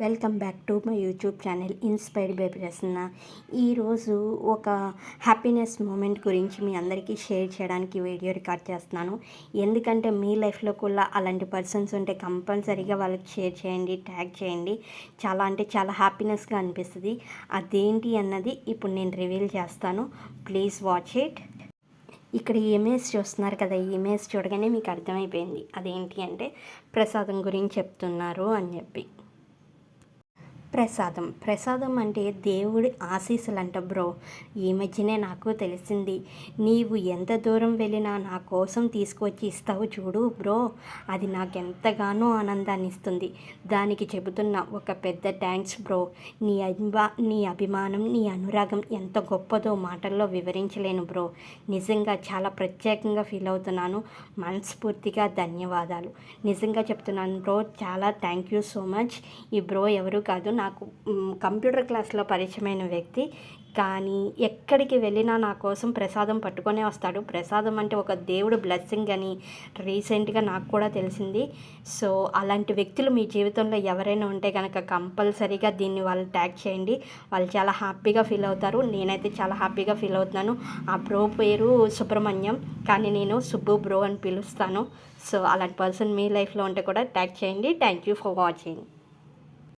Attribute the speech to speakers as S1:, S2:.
S1: Welcome back to my YouTube channel inspired by Prasanna. ఈరోజు ఒక happiness moment గురించి మీ అందరికీ షేర్ చేయడానికి వీడియో రికార్డ్ చేస్తున్నాను. ఎందుకంటే మీ లైఫ్లో కూడా అలాంటి పర్సన్స్ ఉంటే కంపల్సరీగా వాళ్ళకి షేర్ చేయండి, ట్యాగ్ చేయండి. చాలా అంటే చాలా హ్యాపీనెస్గా అనిపిస్తుంది. అదేంటి అన్నది ఇప్పుడు నేను రివీల్ చేస్తాను. Please watch it. ఇక్కడ ఈ ఇమేజ్ చూస్తున్నారు కదా, ఈ ఇమేజ్ చూడగానే మీకు అర్థమైపోయింది అదేంటి అంటే ప్రసాదం గురించి చెప్తున్నారు అని చెప్పి. ప్రసాదం అంటే దేవుడి ఆశీస్సులు అంట బ్రో. ఈ మధ్యనే నాకు తెలిసింది. నీవు ఎంత దూరం వెళ్ళినా నా కోసం తీసుకువచ్చి ఇస్తావు చూడు బ్రో, అది నాకు ఎంతగానో ఆనందాన్ని ఇస్తుంది. దానికి చెబుతున్న ఒక పెద్ద థ్యాంక్స్ బ్రో. నీ అభిమానం, నీ అనురాగం ఎంత గొప్పదో మాటల్లో వివరించలేను బ్రో. నిజంగా చాలా ప్రత్యేకంగా ఫీల్ అవుతున్నాను. మనస్ఫూర్తిగా ధన్యవాదాలు. నిజంగా చెప్తున్నాను బ్రో, చాలా థ్యాంక్ యూ సో మచ్. ఈ బ్రో ఎవరు కాదు, నాకు కంప్యూటర్ క్లాస్లో పరిచయమైన వ్యక్తి. కానీ ఎక్కడికి వెళ్ళినా నా కోసం ప్రసాదం పట్టుకొనే వస్తాడు. ప్రసాదం అంటే ఒక దేవుడు బ్లెస్సింగ్ అని రీసెంట్గా నాకు కూడా తెలిసింది. సో అలాంటి వ్యక్తులు మీ జీవితంలో ఎవరైనా ఉంటే కనుక కంపల్సరీగా దీన్ని వాళ్ళు ట్యాగ్ చేయండి. వాళ్ళు చాలా హ్యాపీగా ఫీల్ అవుతారు. నేనైతే చాలా హ్యాపీగా ఫీల్ అవుతున్నాను. ఆ బ్రో పేరు సుబ్రహ్మణ్యం, కానీ నేను సుబ్బు బ్రో అని పిలుస్తాను. సో అలాంటి పర్సన్ మీ లైఫ్లో ఉంటే కూడా ట్యాగ్ చేయండి. Thank you for watching.